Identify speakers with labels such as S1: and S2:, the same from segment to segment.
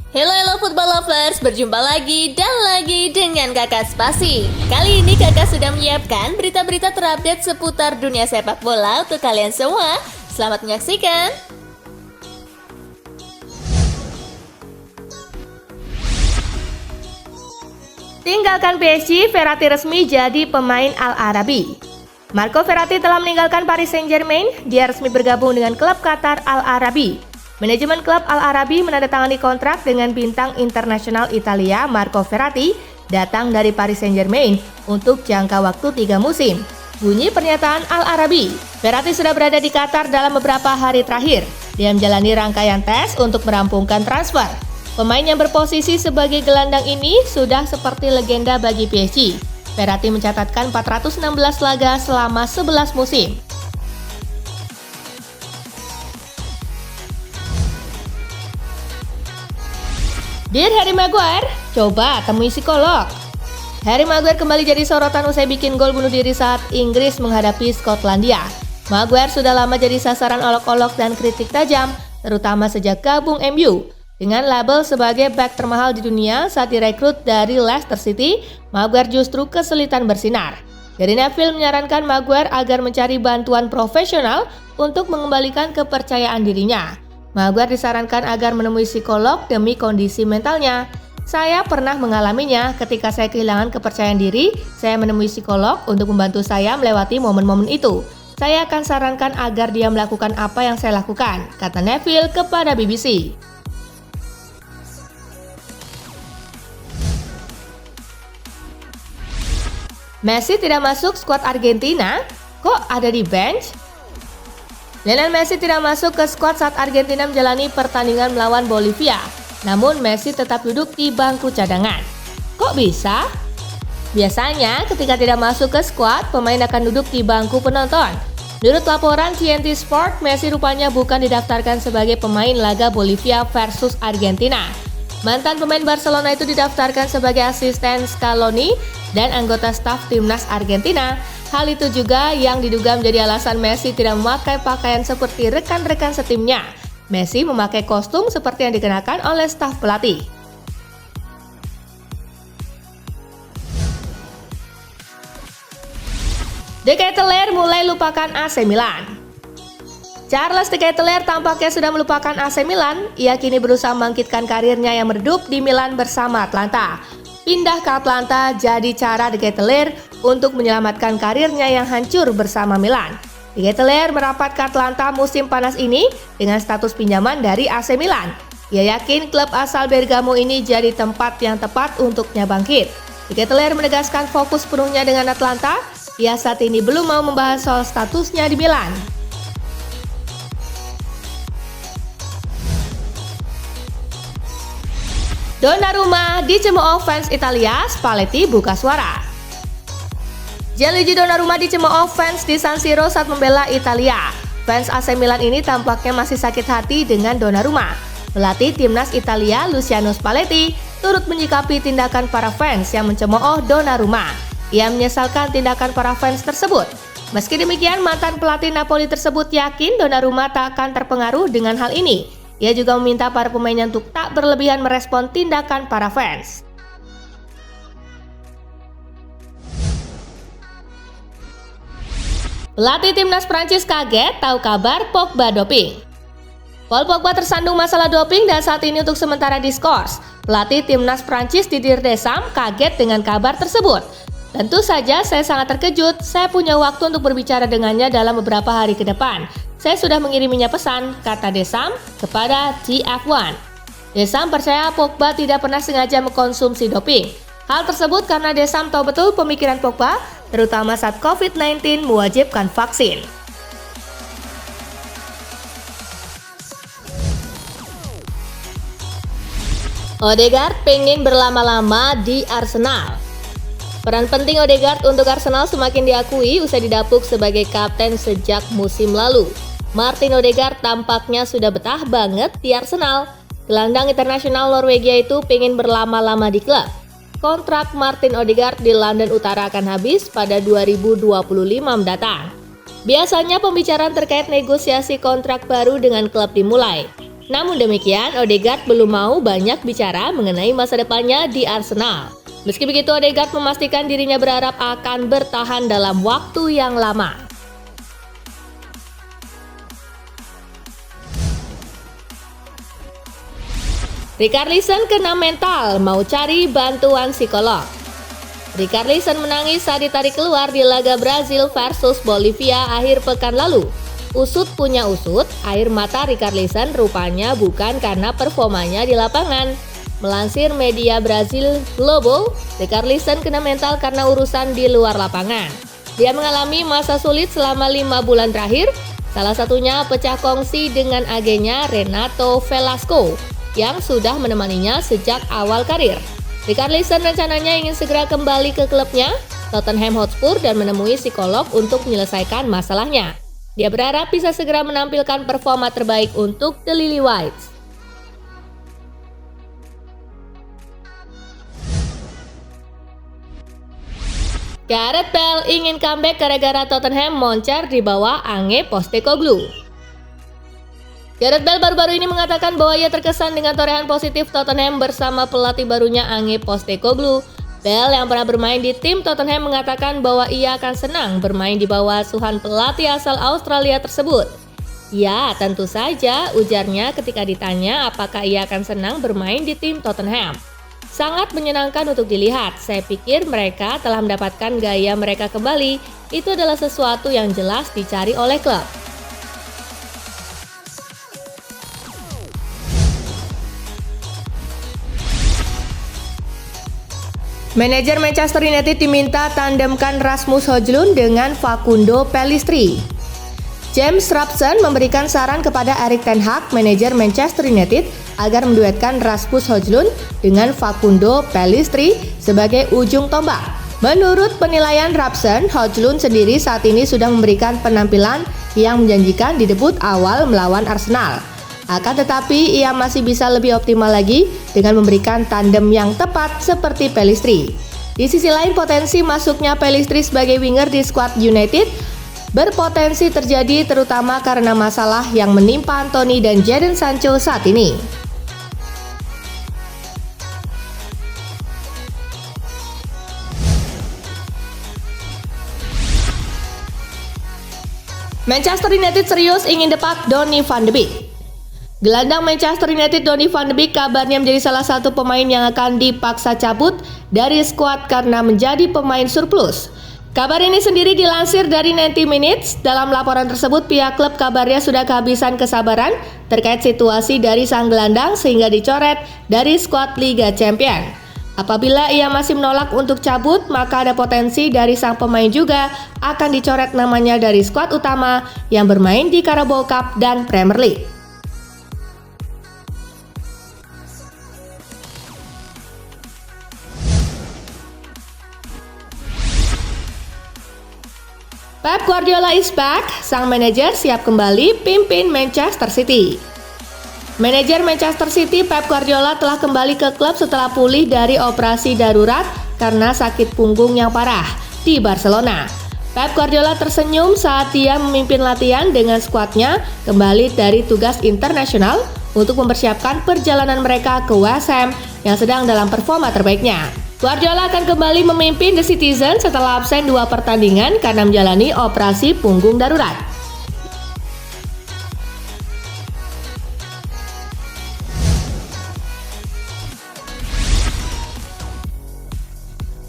S1: Hello football lovers, berjumpa lagi dan lagi dengan Kakak Spasi. Kali ini Kakak sudah menyiapkan berita-berita terupdate seputar dunia sepak bola untuk kalian semua. Selamat menyaksikan.
S2: Tinggalkan PSG, Verratti resmi jadi pemain Al-Arabi. Marco Verratti telah meninggalkan Paris Saint-Germain. Dia resmi bergabung dengan klub Qatar Al-Arabi. Manajemen klub Al-Arabi menandatangani kontrak dengan bintang internasional Italia Marco Verratti datang dari Paris Saint-Germain untuk jangka waktu 3 musim. Bunyi pernyataan Al-Arabi, Verratti sudah berada di Qatar dalam beberapa hari terakhir. Dia menjalani rangkaian tes untuk merampungkan transfer. Pemain yang berposisi sebagai gelandang ini sudah seperti legenda bagi PSG. Verratti mencatatkan 416 laga selama 11 musim. Dear Harry Maguire, coba temui psikolog. Harry Maguire kembali jadi sorotan usai bikin gol bunuh diri saat Inggris menghadapi Skotlandia. Maguire sudah lama jadi sasaran olok-olok dan kritik tajam, terutama sejak gabung MU. Dengan label sebagai bek termahal di dunia saat direkrut dari Leicester City, Maguire justru kesulitan bersinar. Gary Neville menyarankan Maguire agar mencari bantuan profesional untuk mengembalikan kepercayaan dirinya. Maguire disarankan agar menemui psikolog demi kondisi mentalnya. Saya pernah mengalaminya ketika saya kehilangan kepercayaan diri, saya menemui psikolog untuk membantu saya melewati momen-momen itu. Saya akan sarankan agar dia melakukan apa yang saya lakukan, kata Neville kepada BBC. Messi tidak masuk skuad Argentina? Kok ada di bench? Lionel Messi tidak masuk ke skuad saat Argentina menjalani pertandingan melawan Bolivia. Namun Messi tetap duduk di bangku cadangan. Kok bisa? Biasanya ketika tidak masuk ke skuad, pemain akan duduk di bangku penonton. Menurut laporan TNT Sport, Messi rupanya bukan didaftarkan sebagai pemain laga Bolivia versus Argentina. Mantan pemain Barcelona itu didaftarkan sebagai asisten Scaloni dan anggota staf timnas Argentina. Hal itu juga yang diduga menjadi alasan Messi tidak memakai pakaian seperti rekan-rekan setimnya. Messi memakai kostum seperti yang dikenakan oleh staf pelatih. De Ketelaere mulai lupakan AC Milan. Charles De Ketelaere tampaknya sudah melupakan AC Milan. Ia kini berusaha membangkitkan karirnya yang meredup di Milan bersama Atlanta. Pindah ke Atlanta jadi cara De Ketelaere untuk menyelamatkan karirnya yang hancur bersama Milan. De Ketelaere merapat ke Atlanta musim panas ini dengan status pinjaman dari AC Milan. Ia yakin klub asal Bergamo ini jadi tempat yang tepat untuknya bangkit. De Ketelaere menegaskan fokus penuhnya dengan Atlanta. Ia saat ini belum mau membahas soal statusnya di Milan. Donnarumma dicemooh fans Italia, Spalletti buka suara. Gianluigi Donnarumma dicemooh fans di San Siro saat membela Italia. Fans AC Milan ini tampaknya masih sakit hati dengan Donnarumma. Pelatih timnas Italia Luciano Spalletti turut menyikapi tindakan para fans yang mencemooh Donnarumma. Ia menyesalkan tindakan para fans tersebut. Meski demikian, mantan pelatih Napoli tersebut yakin Donnarumma tak akan terpengaruh dengan hal ini. Ia juga meminta para pemainnya untuk tak berlebihan merespon tindakan para fans. Pelatih timnas Prancis kaget tahu kabar Pogba doping. Paul Pogba tersandung masalah doping dan saat ini untuk sementara diskors. Pelatih timnas Prancis Didier Deschamps kaget dengan kabar tersebut. Tentu saja saya sangat terkejut, saya punya waktu untuk berbicara dengannya dalam beberapa hari ke depan. Saya sudah mengiriminya pesan, kata Deschamps kepada TF1. Deschamps percaya Pogba tidak pernah sengaja mengkonsumsi doping. Hal tersebut karena Deschamps tahu betul pemikiran Pogba, terutama saat COVID-19 mewajibkan vaksin.
S1: Odegaard pengen berlama-lama di Arsenal. Peran penting Odegaard untuk Arsenal semakin diakui usai didapuk sebagai kapten sejak musim lalu. Martin Odegaard tampaknya sudah betah banget di Arsenal. Gelandang internasional Norwegia itu pengen berlama-lama di klub. Kontrak Martin Odegaard di London Utara akan habis pada 2025 mendatang. Biasanya pembicaraan terkait negosiasi kontrak baru dengan klub dimulai. Namun demikian, Odegaard belum mau banyak bicara mengenai masa depannya di Arsenal. Meski begitu, Odegaard memastikan dirinya berharap akan bertahan dalam waktu yang lama. Richarlison kena mental, mau cari bantuan psikolog. Richarlison menangis saat ditarik keluar di laga Brazil versus Bolivia akhir pekan lalu. Usut punya usut, air mata Richarlison rupanya bukan karena performanya di lapangan. Melansir media Brazil Globo, Richarlison kena mental karena urusan di luar lapangan. Dia mengalami masa sulit selama 5 bulan terakhir, salah satunya pecah kongsi dengan agennya Renato Velasco yang sudah menemaninya sejak awal karir. Richarlison rencananya ingin segera kembali ke klubnya, Tottenham Hotspur, dan menemui psikolog untuk menyelesaikan masalahnya. Dia berharap bisa segera menampilkan performa terbaik untuk The Lily Whites. Gareth Bale ingin comeback gara-gara Tottenham moncer di bawah Ange Postecoglou. Gareth Bale baru-baru ini mengatakan bahwa ia terkesan dengan torehan positif Tottenham bersama pelatih barunya Ange Postecoglou. Bale yang pernah bermain di tim Tottenham mengatakan bahwa ia akan senang bermain di bawah asuhan pelatih asal Australia tersebut. Ya, tentu saja, ujarnya ketika ditanya apakah ia akan senang bermain di tim Tottenham. Sangat menyenangkan untuk dilihat, saya pikir mereka telah mendapatkan gaya mereka kembali, itu adalah sesuatu yang jelas dicari oleh klub.
S2: Manajer Manchester United diminta tandemkan Rasmus Højlund dengan Facundo Pellistri. James Robson memberikan saran kepada Erik ten Hag, manajer Manchester United, agar menduetkan Rasmus Højlund dengan Facundo Pellistri sebagai ujung tombak. Menurut penilaian Robson, Højlund sendiri saat ini sudah memberikan penampilan yang menjanjikan di debut awal melawan Arsenal. Akan tetapi ia masih bisa lebih optimal lagi dengan memberikan tandem yang tepat seperti Pellistri. Di sisi lain, potensi masuknya Pellistri sebagai winger di skuad United berpotensi terjadi terutama karena masalah yang menimpa Anthony dan Jadon Sancho saat ini. Manchester United serius ingin depak Donny van de Beek. Gelandang Manchester United Donny van de Beek kabarnya menjadi salah satu pemain yang akan dipaksa cabut dari skuad karena menjadi pemain surplus. Kabar ini sendiri dilansir dari 90 Minutes. Dalam laporan tersebut, pihak klub kabarnya sudah kehabisan kesabaran terkait situasi dari sang gelandang sehingga dicoret dari skuad Liga Champions. Apabila ia masih menolak untuk cabut, maka ada potensi dari sang pemain juga akan dicoret namanya dari skuad utama yang bermain di Carabao Cup dan Premier League. Pep Guardiola is back, sang manajer siap kembali pimpin Manchester City. Manajer Manchester City Pep Guardiola telah kembali ke klub setelah pulih dari operasi darurat karena sakit punggung yang parah di Barcelona. Pep Guardiola tersenyum saat dia memimpin latihan dengan skuadnya kembali dari tugas internasional untuk mempersiapkan perjalanan mereka ke West Ham yang sedang dalam performa terbaiknya. Guardiola akan kembali memimpin The Citizen setelah absen 2 pertandingan karena menjalani operasi punggung darurat.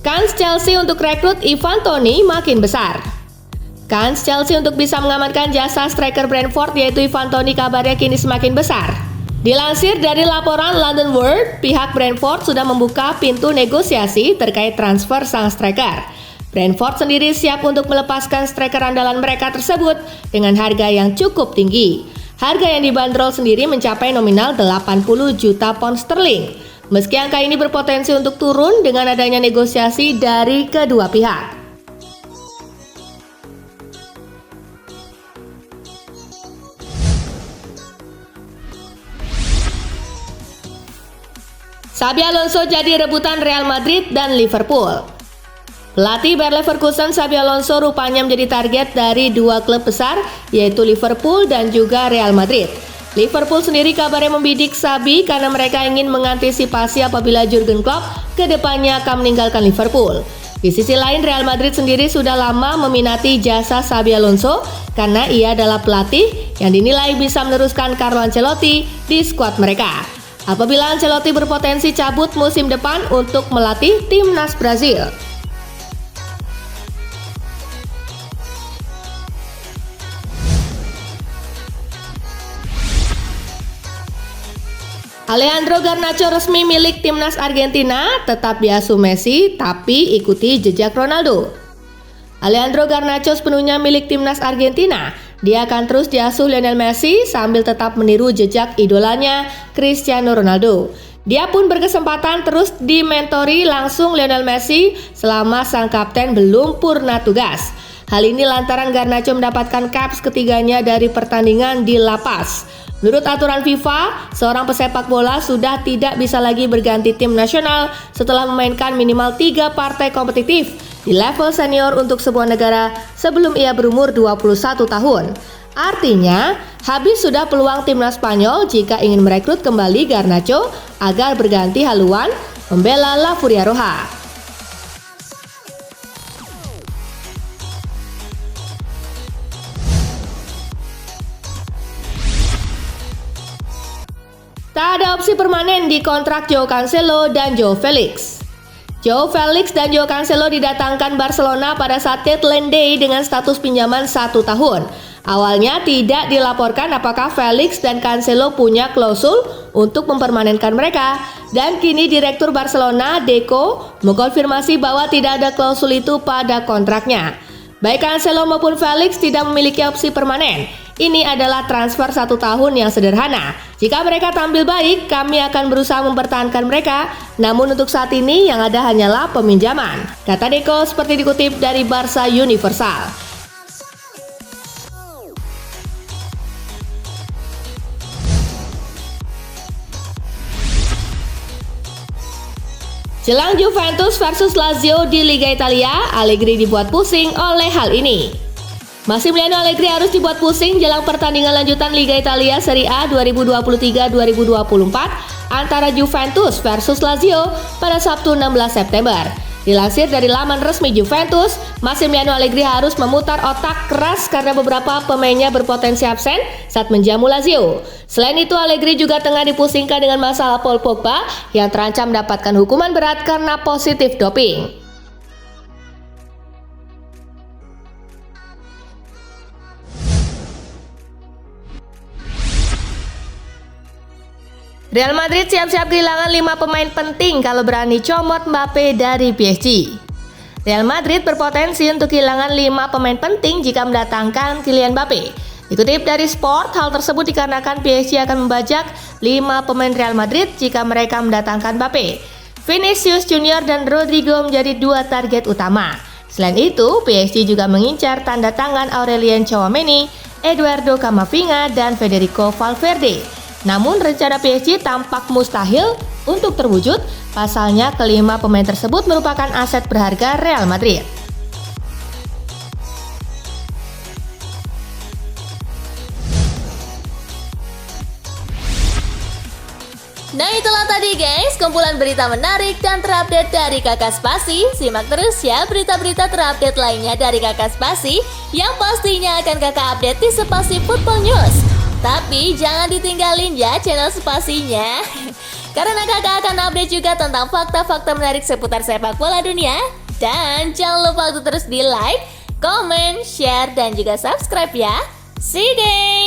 S2: Kans Chelsea untuk rekrut Ivan Toney makin besar. Kans Chelsea untuk bisa mengamankan jasa striker Brentford yaitu Ivan Toney kabarnya kini semakin besar. Dilansir dari laporan London World, pihak Brentford sudah membuka pintu negosiasi terkait transfer sang striker. Brentford sendiri siap untuk melepaskan striker andalan mereka tersebut dengan harga yang cukup tinggi. Harga yang dibanderol sendiri mencapai nominal 80 juta pound sterling. Meski angka ini berpotensi untuk turun dengan adanya negosiasi dari kedua pihak. Xabi Alonso jadi rebutan Real Madrid dan Liverpool. Pelatih Bayer Leverkusen Xabi Alonso rupanya menjadi target dari 2 klub besar yaitu Liverpool dan juga Real Madrid. Liverpool sendiri kabarnya membidik Xabi karena mereka ingin mengantisipasi apabila Jurgen Klopp kedepannya akan meninggalkan Liverpool. Di sisi lain, Real Madrid sendiri sudah lama meminati jasa Xabi Alonso karena ia adalah pelatih yang dinilai bisa meneruskan Carlo Ancelotti di skuad mereka. Apabila Ancelotti berpotensi cabut musim depan untuk melatih timnas Brazil. Alejandro Garnacho resmi milik timnas Argentina, tetap diasuh Messi tapi ikuti jejak Ronaldo. Alejandro Garnacho sepenuhnya milik timnas Argentina. Dia akan terus diasuh Lionel Messi sambil tetap meniru jejak idolanya Cristiano Ronaldo. Dia pun berkesempatan terus dimentori langsung Lionel Messi selama sang kapten belum purna tugas. Hal ini lantaran Garnacho mendapatkan caps ketiganya dari pertandingan di La Paz. Menurut aturan FIFA, seorang pesepak bola sudah tidak bisa lagi berganti tim nasional setelah memainkan minimal 3 partai kompetitif di level senior untuk sebuah negara sebelum ia berumur 21 tahun. Artinya, habis sudah peluang timnas Spanyol jika ingin merekrut kembali Garnacho agar berganti haluan membela La Furia Roja. Tak ada opsi permanen di kontrak Joao Cancelo dan Joao Felix. Joao Felix dan Joao Cancelo didatangkan Barcelona pada saat deadline day dengan status pinjaman 1 tahun. Awalnya tidak dilaporkan apakah Felix dan Cancelo punya klausul untuk mempermanenkan mereka. Dan kini Direktur Barcelona, Deco, mengkonfirmasi bahwa tidak ada klausul itu pada kontraknya. Baik Cancelo maupun Felix tidak memiliki opsi permanen. Ini adalah transfer 1 tahun yang sederhana. Jika mereka tampil baik, kami akan berusaha mempertahankan mereka. Namun untuk saat ini yang ada hanyalah peminjaman, kata Deco seperti dikutip dari Barca Universal. Jelang Juventus versus Lazio di Liga Italia, Allegri dibuat pusing oleh hal ini. Massimiliano Allegri harus dibuat pusing jelang pertandingan lanjutan Liga Italia Serie A 2023-2024 antara Juventus versus Lazio pada Sabtu 16 September. Dilansir dari laman resmi Juventus, Massimiliano Allegri harus memutar otak keras karena beberapa pemainnya berpotensi absen saat menjamu Lazio. Selain itu, Allegri juga tengah dipusingkan dengan masalah Paul Pogba yang terancam mendapatkan hukuman berat karena positif doping. Real Madrid siap-siap kehilangan 5 pemain penting kalau berani comot Mbappe dari PSG. Real Madrid berpotensi untuk kehilangan 5 pemain penting jika mendatangkan Kylian Mbappe. Dikutip dari Sport, hal tersebut dikarenakan PSG akan membajak 5 pemain Real Madrid jika mereka mendatangkan Mbappe. Vinicius Junior dan Rodrigo menjadi 2 target utama. Selain itu, PSG juga mengincar tanda tangan Aurelien Tchouaméni, Eduardo Camavinga, dan Federico Valverde. Namun rencana PSG tampak mustahil untuk terwujud, pasalnya kelima pemain tersebut merupakan aset berharga Real Madrid.
S1: Nah itulah tadi guys, kumpulan berita menarik dan terupdate dari Kakak Spasi. Simak terus ya berita-berita terupdate lainnya dari Kakak Spasi yang pastinya akan Kakak update di Spasi Football News. Tapi jangan ditinggalin ya channel Spasinya, karena kakak akan update juga tentang fakta-fakta menarik seputar sepak bola dunia. Dan jangan lupa untuk terus di like, comment, share, dan juga subscribe ya. See you guys!